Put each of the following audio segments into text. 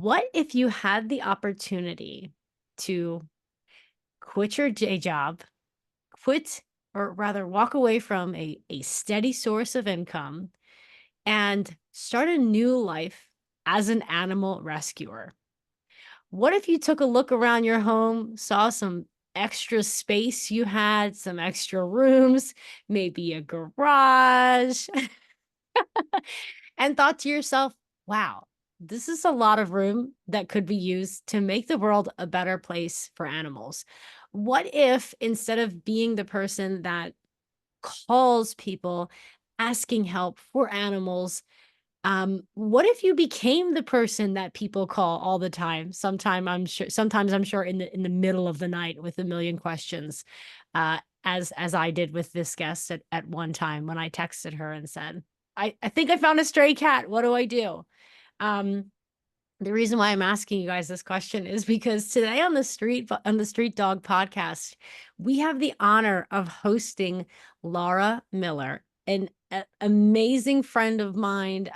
What if you had the opportunity to quit your day job, quit or rather walk away from a steady source of income and start a new life as an animal rescuer? What if you took a look around your home, saw some extra space you had, some extra rooms, maybe a garage, and thought to yourself, wow, this is a lot of room that could be used to make the world a better place for animals? What if instead of being the person that calls people asking help for animals, what if you became the person that people call all the time? Sometimes I'm sure in the middle of the night with a million questions, as I did with this guest at one time when I texted her and said, I think I found a stray cat. What do I do? Um, the reason why I'm asking you guys this question is because today on the Street Dog podcast, we have the honor of hosting Laura Miller, an amazing friend of mine,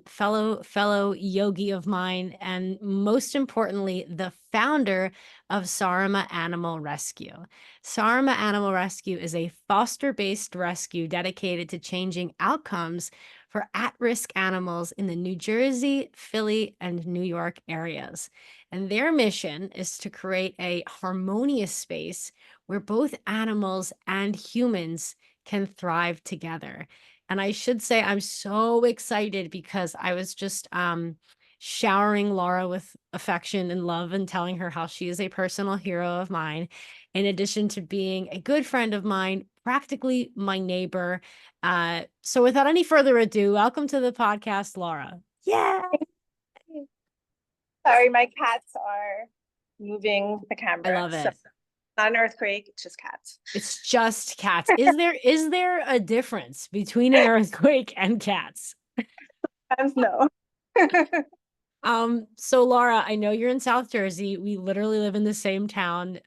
fellow yogi of mine, and most importantly, the founder of Sarama Animal Rescue. Sarama Animal Rescue is a foster-based rescue dedicated to changing outcomes for at-risk animals in the New Jersey, Philly, and New York areas. And their mission is to create a harmonious space where both animals and humans can thrive together. And I should say I'm so excited because I was just showering Laura with affection and love and telling her how she is a personal hero of mine, in addition to being a good friend of mine, practically my neighbor. So without any further ado, welcome to the podcast, Laura. Yeah. Sorry, my cats are moving the I camera. love So it. not an earthquake, it's just cats. It's just cats. Is there a difference between an earthquake and cats? Sometimes no. So Laura, I know you're in South Jersey. We literally live in the same town.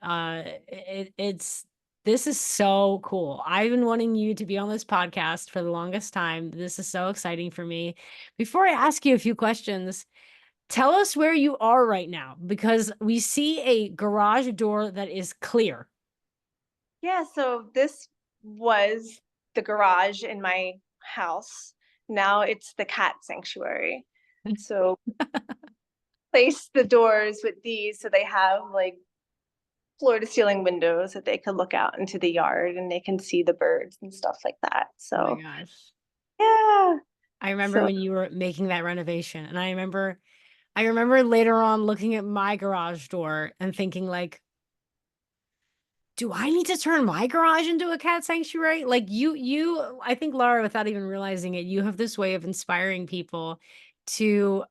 It's this is so cool. I've been wanting you to be on this podcast for the longest time. This is so exciting for me. Before I ask you a few questions, tell us where you are right now because we see a garage door that is clear. Yeah, so this was the garage in my house. Now it's the cat sanctuary. So place the doors with these so they have like floor to ceiling windows that they can look out into the yard and they can see the birds and stuff like that. Oh my So gosh. yeah. I remember So when you were making that renovation, and I remember later on looking at my garage door and thinking like, do I need to turn my garage into a cat sanctuary? Like I think Laura, without even realizing it, you have this way of inspiring people to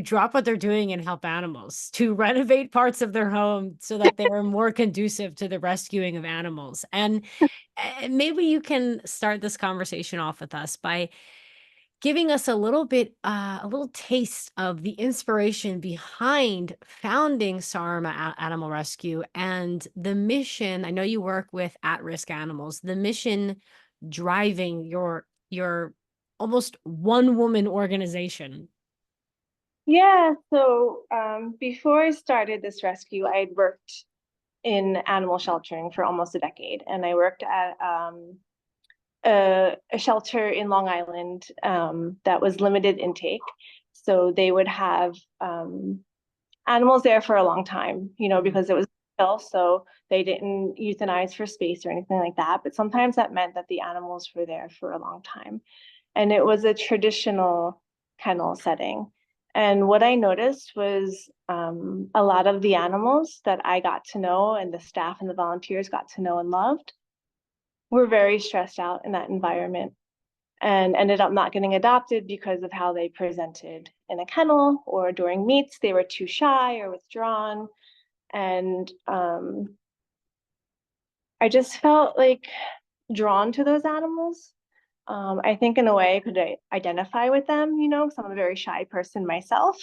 drop what they're doing and help animals, to renovate parts of their home so that they are more conducive to the rescuing of animals. And maybe you can start this conversation off with us by giving us a little taste of the inspiration behind founding Sarma Animal Rescue and the mission. I know you work with at-risk animals, the mission driving your almost one-woman organization. yeah, so before I started this rescue, I had worked in animal sheltering for almost a decade, and I worked at a shelter in Long Island that was limited intake. So they would have animals there for a long time, Mhm. because it was ill, so they didn't euthanize for space or anything like that. But sometimes that meant that the animals were there for a long time. And it was a traditional kennel setting. And what I noticed was a lot of the animals that I got to know and the staff and the volunteers got to know and loved were very stressed out in that environment and ended up not getting adopted because of how they presented in a kennel or during meets. They were too shy or withdrawn. And I just felt like drawn to those animals. I think in a way I could identify with them, because I'm a very shy person myself,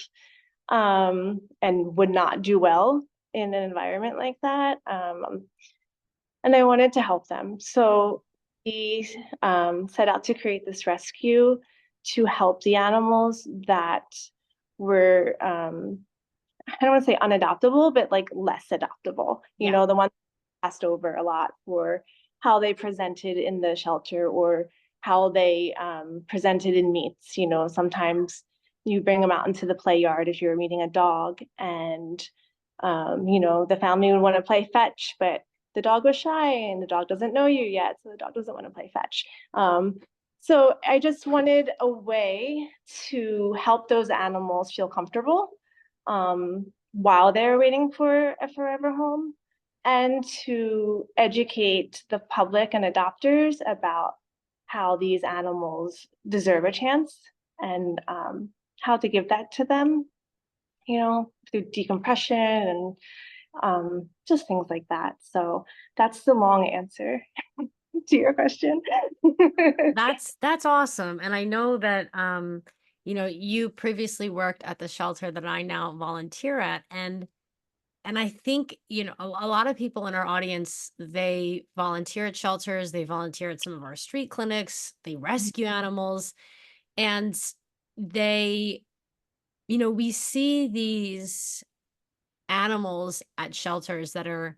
and would not do well in an environment like that. And I wanted to help them. So we set out to create this rescue to help the animals that were I don't want to say unadoptable, but like less adoptable. You Yeah. know, the ones passed over a lot for how they presented in the shelter or how they presented in meets. You know, sometimes you bring them out into the play yard if you're meeting a dog, and you know, the family would want to play fetch, but the dog was shy and the dog doesn't know you yet, so the dog doesn't want to play fetch. So I just wanted a way to help those animals feel comfortable while they're waiting for a forever home, and to educate the public and adopters about how these animals deserve a chance, and how to give that to them, you know, through decompression and just things like that. So that's the long answer to your question. That's awesome. And I know that you previously worked at the shelter that I now volunteer at. And I think, a lot of people in our audience, they volunteer at shelters, they volunteer at some of our street clinics, they rescue animals, and they, we see these animals at shelters that are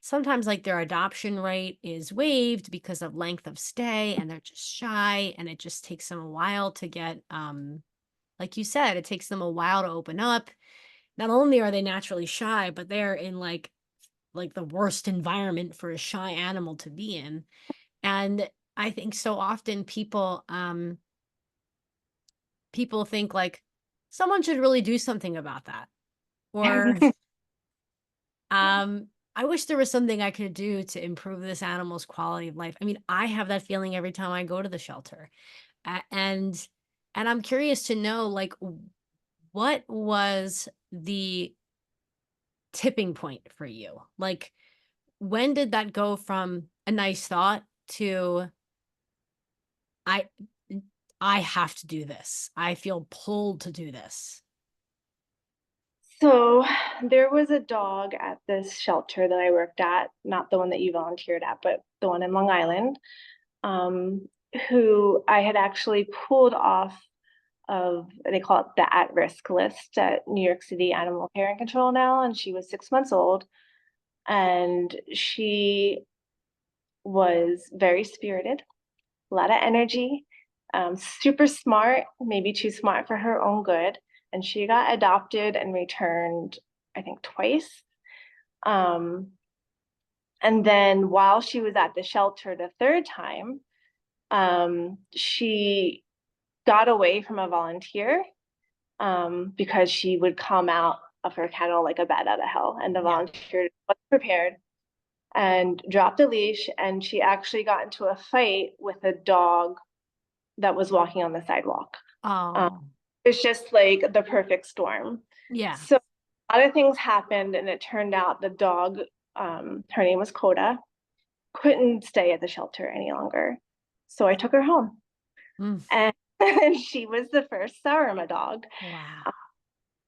sometimes like their adoption rate is waived because of length of stay and they're just shy and it just takes them a while to get like you said, it takes them a while to open up. Not only are they naturally shy, but they're in like the worst environment for a shy animal to be in. And I think so often people think like someone should really do something about that. Or I wish there was something I could do to improve this animal's quality of life. I mean, I have that feeling every time I go to the shelter. A- and and I'm curious to know like what was the tipping point for you? Like when did that go from a nice thought to I I have to do this. I feel pulled to do this. So there was a dog at this shelter that I worked at, not the one that you volunteered at, but the one in Long Island, um, who I had actually pulled off of, they call it the at-risk list at New York City Animal Care and Control now, and she was 6 months old, and she was very spirited, a lot of energy, super smart, maybe too smart for her own good. And she got adopted and returned, I think, twice. Um, and then while she was at the shelter the third time, she got away from a volunteer because she would come out of her kennel like a bat out of hell. And the Yeah. volunteer was prepared and dropped a leash. And she actually got into a fight with a dog that was walking on the sidewalk. Um, Oh, it's just like the perfect storm. yeah. So a lot of things happened, and it turned out the dog, her name was Coda, couldn't stay at the shelter any longer. So I took her home, Mm, and, and she was the first Sarama dog. wow.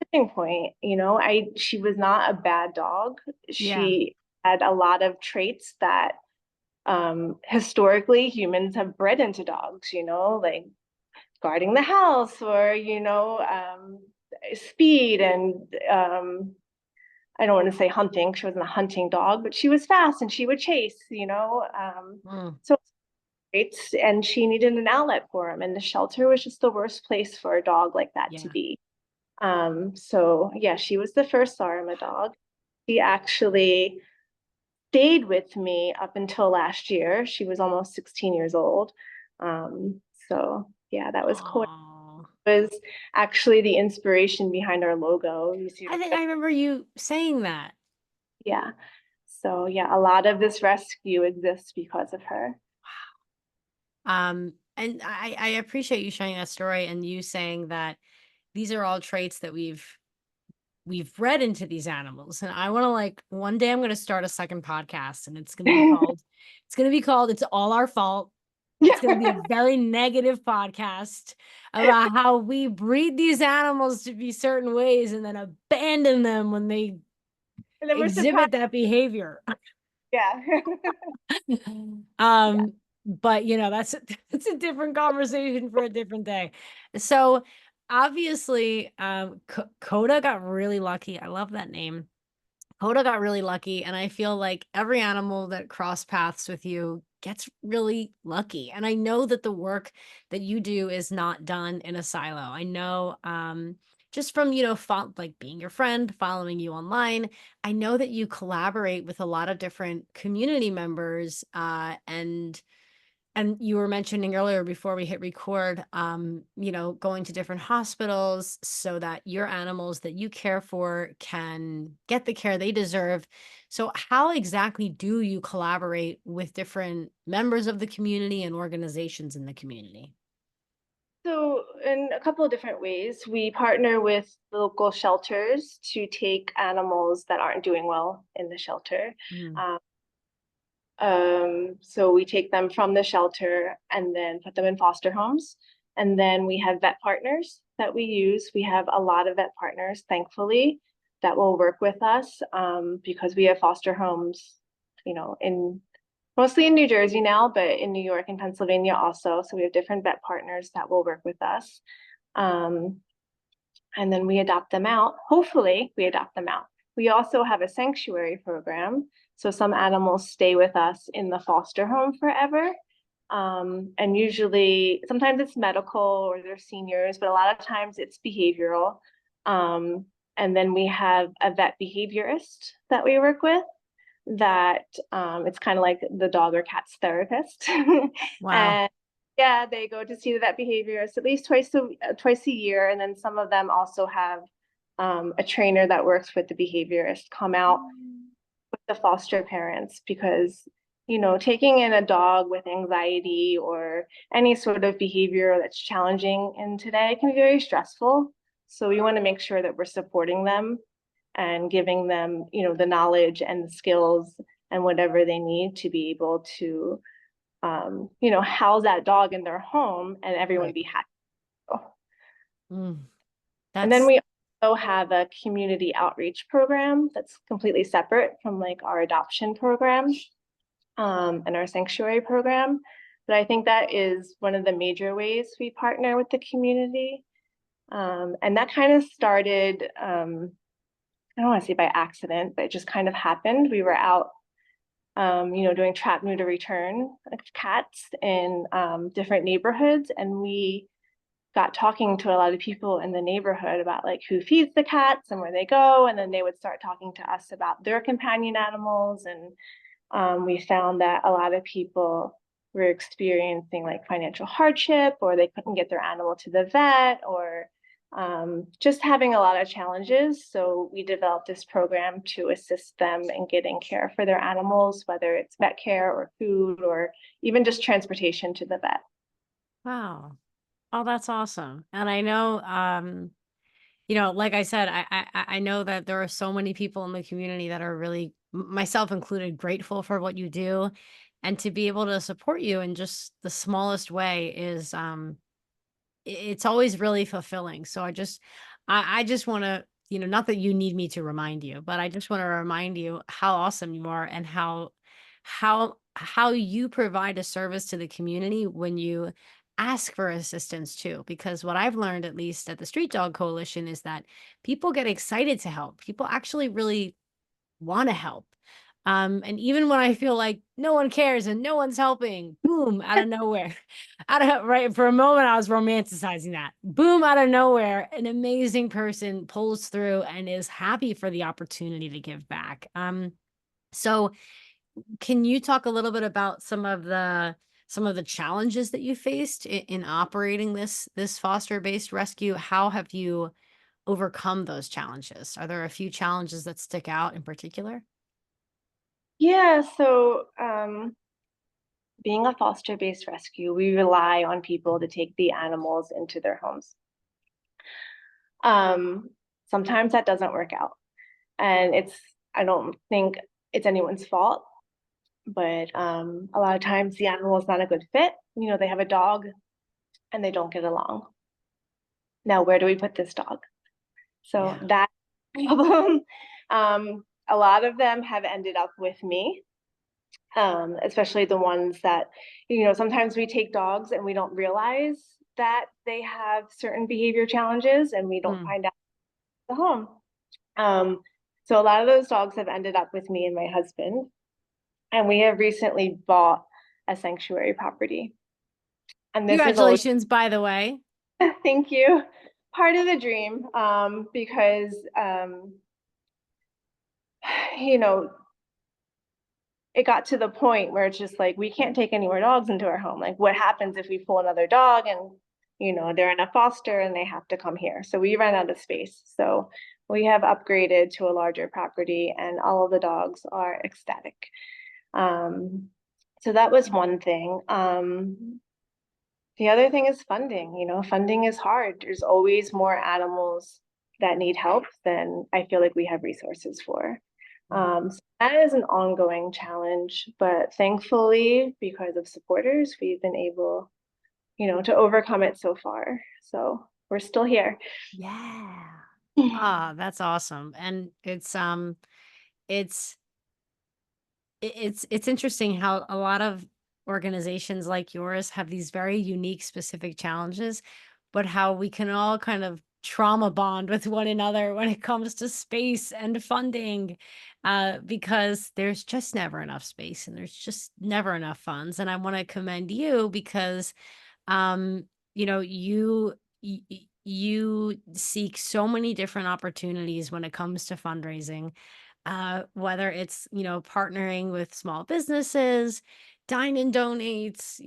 Tipping point, you know, she was not a bad dog. Yeah. She had a lot of traits that historically humans have bred into dogs, you know, like guarding the house or, you know, speed and I don't want to say hunting. She wasn't a hunting dog, but she was fast and she would chase, you know. Mm, So great. And she needed an outlet for him. And the shelter was just the worst place for a dog like that to yeah. be. So yeah, she was the first Sarma dog. She actually stayed with me up until last year. She was almost 16 years old. So yeah, that was cool. Oh, Was actually the inspiration behind our logo. You see I the think I remember you saying that. yeah. So yeah, a lot of this rescue exists because of her. And I appreciate you sharing that story and you saying that these are all traits that we've bred into these animals. And I want to like one day I'm going to start a second podcast and it's going to be called It's All Our Fault. It's Yeah. going to be a very negative podcast about how we breed these animals to be certain ways and then abandon them when they And then we're surprised. exhibit that behavior. Yeah. Yeah. But that's a, that's a different conversation for a different day. So obviously, Coda got really lucky. I love that name. Coda got really lucky, and I feel like every animal that cross paths with you gets really lucky. And I know that the work that you do is not done in a silo. I know, just from like being your friend, following you online, I know that you collaborate with a lot of different community members, and you were mentioning earlier before we hit record, going to different hospitals so that your animals that you care for can get the care they deserve. So, how exactly do you collaborate with different members of the community and organizations in the community? So, in a couple of different ways, we partner with local shelters to take animals that aren't doing well in the shelter. Mm. Um, so we take them from the shelter and then put them in foster homes. And then we have vet partners that we use. We have a lot of vet partners, thankfully, that will work with us because we have foster homes, in mostly in New Jersey now, but in New York and Pennsylvania also. So we have different vet partners that will work with us. Um, and then we adopt them out. Hopefully, we adopt them out. We also have a sanctuary program. So some animals stay with us in the foster home forever. And usually, sometimes it's medical or they're seniors, but a lot of times it's behavioral. Um, and then we have a vet behaviorist that we work with that it's kind of like the dog or cat's therapist. Wow. And yeah, they go to see the vet behaviorist at least twice a year, and then some of them also have a trainer that works with the behaviorist come out with the foster parents because taking in a dog with anxiety or any sort of behavior that's challenging in today can be very stressful. So we want to make sure that we're supporting them and giving them, the knowledge and the skills and whatever they need to be able to, house that dog in their home and everyone Right. be happy. Mm. And then That's we also have a community outreach program that's completely separate from like our adoption program and our sanctuary program. But I think that is one of the major ways we partner with the community. And that kind of started, I don't want to say by accident, but it just kind of happened. We were out, doing trap, neuter, return of cats in different neighborhoods, and we got talking to a lot of people in the neighborhood about like who feeds the cats and where they go, and then they would start talking to us about their companion animals, and we found that a lot of people were experiencing like financial hardship, or they couldn't get their animal to the vet, or just having a lot of challenges. So we developed this program to assist them in getting care for their animals, whether it's vet care or food or even just transportation to the vet. wow. Oh, that's awesome. And I know, like I said, I know that there are so many people in the community that are really, myself included, grateful for what you do, and to be able to support you in just the smallest way is, it's always really fulfilling. So I just want to, not that you need me to remind you, but I just want to remind you how awesome you are and how you provide a service to the community when you ask for assistance too. Because what I've learned, at least at the Street Dog Coalition, is that people get excited to help. People actually really want to help. And even when I feel like no one cares and no one's helping, boom, out of nowhere. Out of right for a moment, I was romanticizing that. Boom, out of nowhere, an amazing person pulls through and is happy for the opportunity to give back. So can you talk a little bit about some of the challenges that you faced in operating this foster based rescue? How have you overcome those challenges? Are there a few challenges that stick out in particular? Yeah, so being a foster based rescue, we rely on people to take the animals into their homes. Um, Sometimes that doesn't work out. And I don't think it's anyone's fault, but a lot of times the animal is not a good fit. They have a dog and they don't get along. Now, where do we put this dog? So Yeah. that problem, a lot of them have ended up with me, especially the ones that, sometimes we take dogs and we don't realize that they have certain behavior challenges and we don't Mm. find out at the home. Um, so a lot of those dogs have ended up with me and my husband, and we have recently bought a sanctuary property. And this is always, Congratulations, by the way. thank you, part of the dream, because, you know, it got to the point where it's just like, we can't take any more dogs into our home. Like, what happens if we pull another dog and, they're in a foster and they have to come here? So we ran out of space. So we have upgraded to a larger property and all of the dogs are ecstatic. Um, so that was one thing. The other thing is funding. Funding is hard. There's always more animals that need help than I feel like we have resources for. So that is an ongoing challenge, but thankfully, because of supporters, we've been able, to overcome it so far. So we're still here. Yeah. Ah, that's awesome. And it's it's interesting how a lot of organizations like yours have these very unique specific challenges, but how we can all kind of trauma bond with one another when it comes to space and funding, because there's just never enough space and there's just never enough funds. And I want to commend you because um you know you seek so many different opportunities when it comes to fundraising, whether it's partnering with small businesses, dine and donates,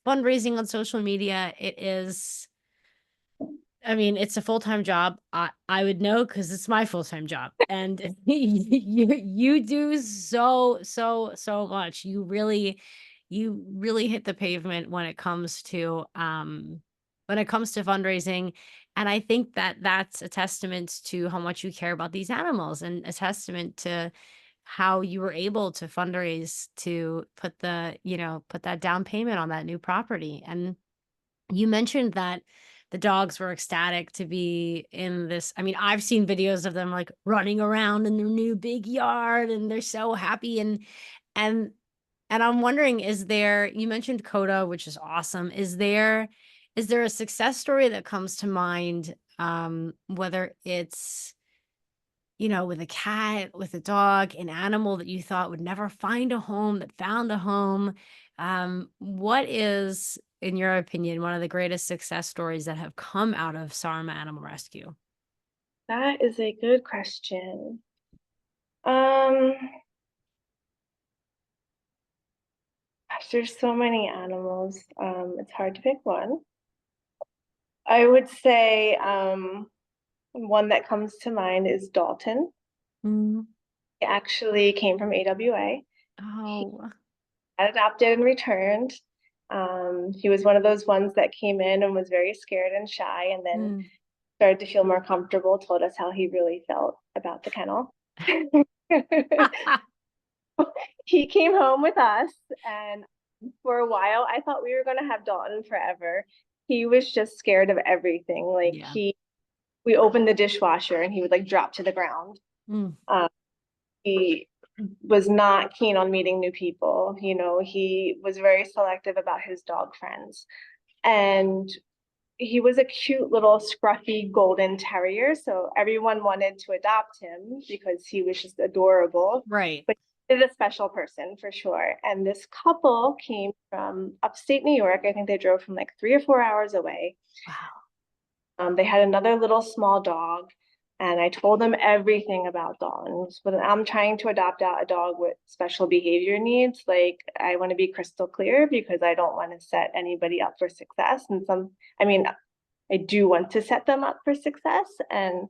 fundraising on social media. It is, I mean, it's a full-time job. I would know because it's my full-time job. And you do so much. You really hit the pavement when it comes to fundraising. And I think that that's a testament to how much you care about these animals and a testament to how you were able to fundraise to put that down payment on that new property. And you mentioned that the dogs were ecstatic to be in this. I mean, I've seen videos of them like running around in their new big yard and they're so happy and and I'm wondering, you mentioned Coda, which is awesome. Is there a success story that comes to mind, whether it's with a cat, with a dog, an animal that you thought would never find a home that found a home. What is, in your opinion, one of the greatest success stories that have come out of Sarama Animal Rescue? That is a good question. Um, Gosh, there's so many animals. It's hard to pick one. I would say one that comes to mind is Dalton. Mm. He actually came from AWA. He Oh. got adopted and returned. He was one of those ones that came in and was very scared and shy, and then Mm. started to feel more comfortable, told us how he really felt about the kennel. He came home with us, and for a while, I thought we were going to have Dalton forever. He was just scared of everything. Yeah. We opened the dishwasher and he would like drop to the ground. Mm. Um, he was not keen on meeting new people. He was very selective about his dog friends. And he was a cute little scruffy golden terrier. So everyone wanted to adopt him because he was just adorable. Right. But he is a special person for sure. And this couple came from upstate New York. I think they drove from like 3 or 4 hours away. Wow. They had another little small dog, and I told them everything about dogs. But I'm trying to adopt out a dog with special behavior needs. Like, I want to be crystal clear because I don't want to set anybody up for success. I mean, I do want to set them up for success. And,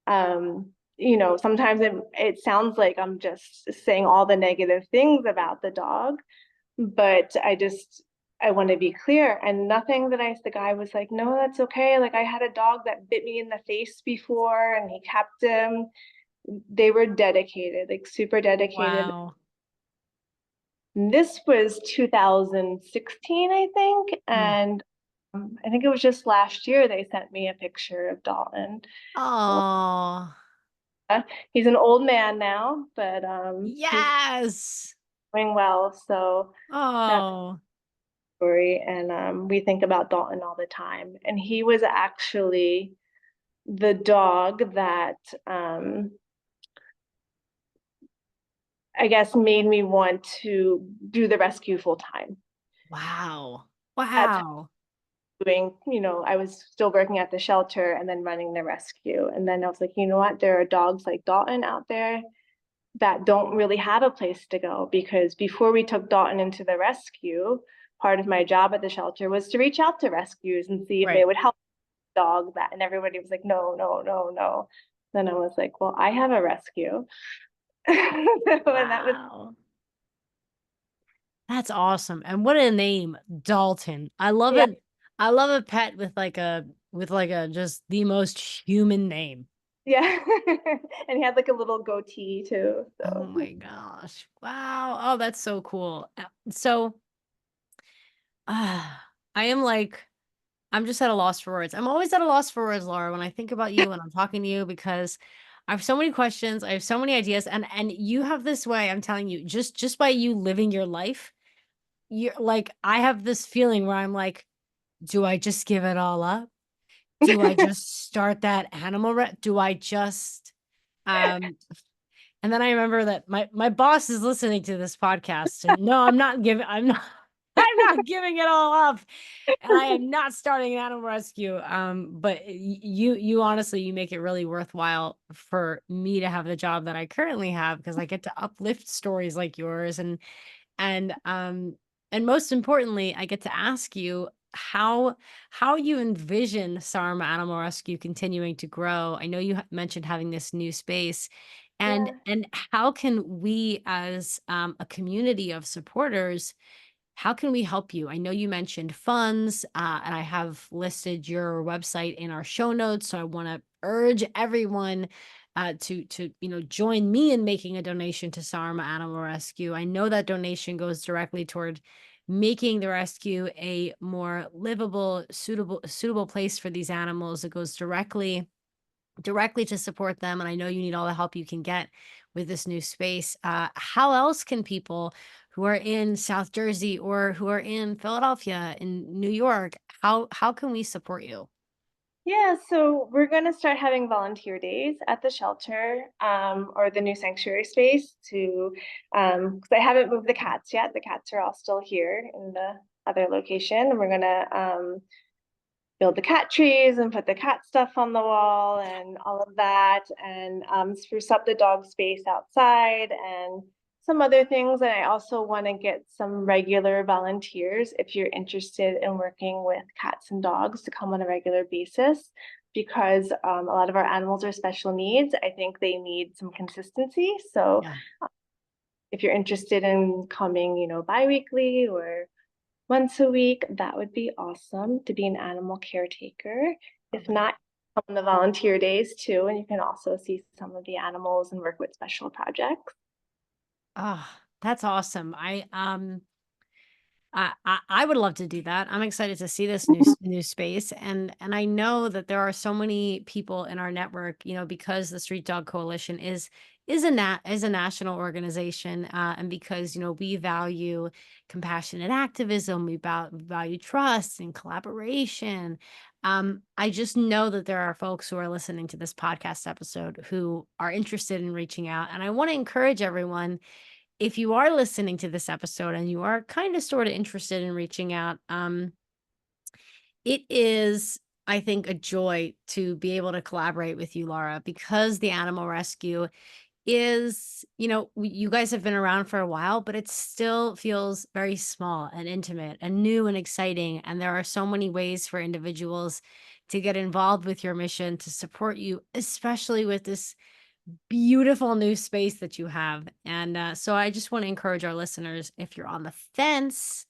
sometimes it sounds like I'm just saying all the negative things about the dog, but I want to be clear. And nothing that the guy was like, no, that's okay. Like, I had a dog that bit me in the face before and he kept him. They were dedicated, like super dedicated. Wow. This was 2016, I think. Mm. And I think it was just last year they sent me a picture of Dalton. Oh. He's an old man now, but he's Yes. doing well. So that Oh. story, and we think about Dalton all the time. And he was actually the dog that I guess made me want to do the rescue full time. Wow. At time Wow. doing, I was still working at the shelter and then running the rescue. And then I was like, you know what? There are dogs like Dalton out there that don't really have a place to go, because before we took Dalton into the rescue, part of my job at the shelter was to reach out to rescues and see if they Right. would help the dog that, and everybody was like, no, no, no, no. Then I was like, well, I have a rescue. And that was, Wow. That's awesome. And what a name, Dalton. I love yeah, it. I love a pet with like a just the most human name. yeah. And he had like a little goatee too. Oh So my gosh. Wow. Oh, that's so cool. So, I am like I'm just at a loss for words. I'm always at a loss for words, Laura, when I think about you and I'm talking to you because I have so many questions, I have so many ideas, and you have this way, I'm telling you, just by you living your life, you're like I have this feeling where I'm like, do I just give it all up? Do I just start that do I just um and then I remember that my boss is listening to this podcast and no, I'm not I'm not giving it all up. And I am not starting an animal rescue. But you honestly, you make it really worthwhile for me to have the job that I currently have because I get to uplift stories like yours and um and most importantly, I get to ask you how you envision Sarma Animal Rescue continuing to grow. I know you mentioned having this new space, yeah. and how can we as a community of supporters how can we help you? I know you mentioned funds, and I have listed your website in our show notes. So I want to urge everyone to join me in making a donation to Sarma Animal Rescue. I know that donation goes directly toward making the rescue a more livable, suitable place for these animals. It goes directly to support them, and I know you need all the help you can get with this new space. How else can people who are in South Jersey or who are in Philadelphia, in New York, how can we support you? Yeah, so we're going to start having volunteer days at the shelter, or the new sanctuary space to, because I haven't moved the cats yet. The cats are all still here in the other location. And we're going to build the cat trees and put the cat stuff on the wall and all of that, and spruce up the dog space outside and some other things. And I also want to get some regular volunteers, if you're interested in working with cats and dogs, to come on a regular basis, because a lot of our animals are special needs. I think they need some consistency. So Yeah. if you're interested in coming, bi-weekly or once a week, that would be awesome, to be an animal caretaker. Love If it. not, come on the volunteer days too, and you can also see some of the animals and work with special projects. Oh, that's awesome. I would love to do that. I'm excited to see this new space, and I know that there are so many people in our network, because the Street Dog Coalition is a national organization, and because we value compassionate activism, we value trust and collaboration. I just know that there are folks who are listening to this podcast episode who are interested in reaching out, and I want to encourage everyone if you are listening to this episode and you are kind of sort of interested in reaching out, it is, I think, a joy to be able to collaborate with you, Laura, because the animal rescue is, you guys have been around for a while, but it still feels very small and intimate and new and exciting. And there are so many ways for individuals to get involved with your mission to support you, especially with this beautiful new space that you have. And so I just want to encourage our listeners if you're on the fence,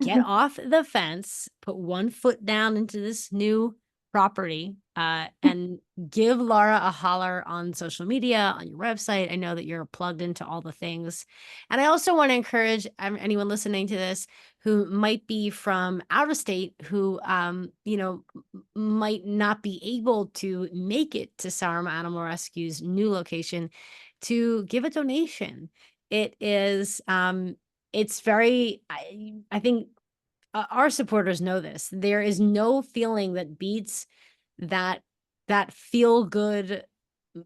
get off the fence, put one foot down into this new property, and give Laura a holler on social media, on your website. I know that you're plugged into all the things. And I also want to encourage anyone listening to this who might be from out of state, who, might not be able to make it to Sarama Animal Rescue's new location to give a donation. It is, it's very, I think our supporters know this. There is no feeling that beats that feel good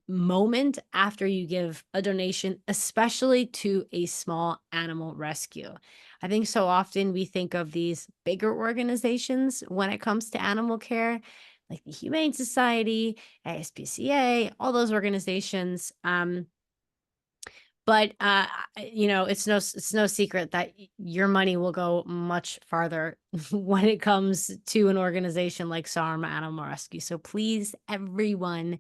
moment after you give a donation, especially to a small animal rescue. I think so often we think of these bigger organizations when it comes to animal care, like the Humane Society, ASPCA, all those organizations. But, it's no secret that your money will go much farther when it comes to an organization like Sarama Animal Rescue. So please, everyone,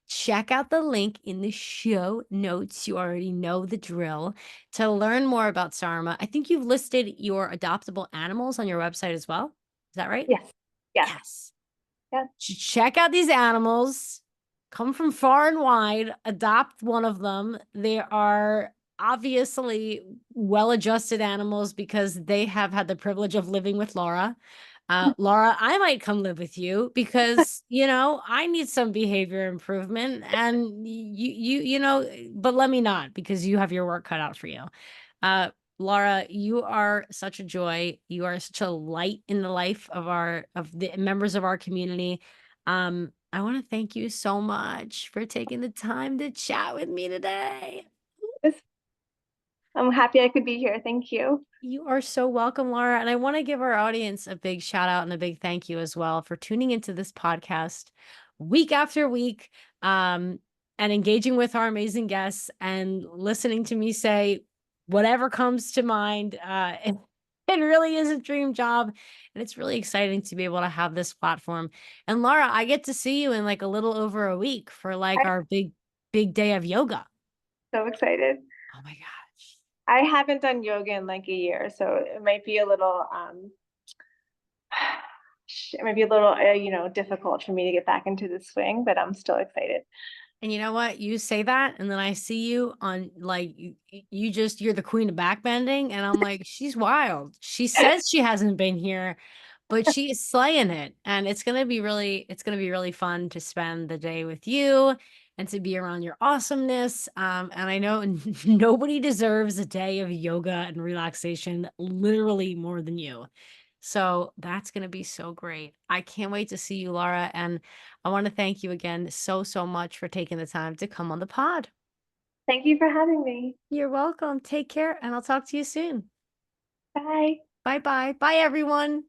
check out the link in the show notes. You already know the drill to learn more about Sarama. I think you've listed your adoptable animals on your website as well. Is that right? Yes. Yes. Yes. Yes. Check out these animals, come from far and wide, adopt one of them. They are obviously well-adjusted animals because they have had the privilege of living with Laura. Laura, I might come live with you because, I need some behavior improvement and but let me not because you have your work cut out for you. Uh, Laura, you are such a joy. You are such a light in the life of the members of our community. I want to thank you so much for taking the time to chat with me today. Yes. I'm happy I could be here. Thank you. You are so welcome, Laura. And I want to give our audience a big shout out and a big thank you as well for tuning into this podcast week after week, and engaging with our amazing guests and listening to me say whatever comes to mind. It really is a dream job. And it's really exciting to be able to have this platform. And Laura, I get to see you in like a little over a week for like I'm our big day of yoga. so excited. Oh my gosh. I haven't done yoga in like a year, so it might be a little it might be a little difficult for me to get back into the swing, but I'm still excited. And you know what? You say that, and then I see you on like you're the queen of backbending, and I'm like, she's wild. She says she hasn't been here, but she is slaying it. And it's gonna be really fun to spend the day with you and to be around your awesomeness. And I know nobody deserves a day of yoga and relaxation literally more than you. So that's going to be so great. I can't wait to see you, Laura. And I want to thank you again so, so much for taking the time to come on the pod. Thank you for having me. You're welcome. Take care, and I'll talk to you soon. Bye. Bye bye. Bye, everyone.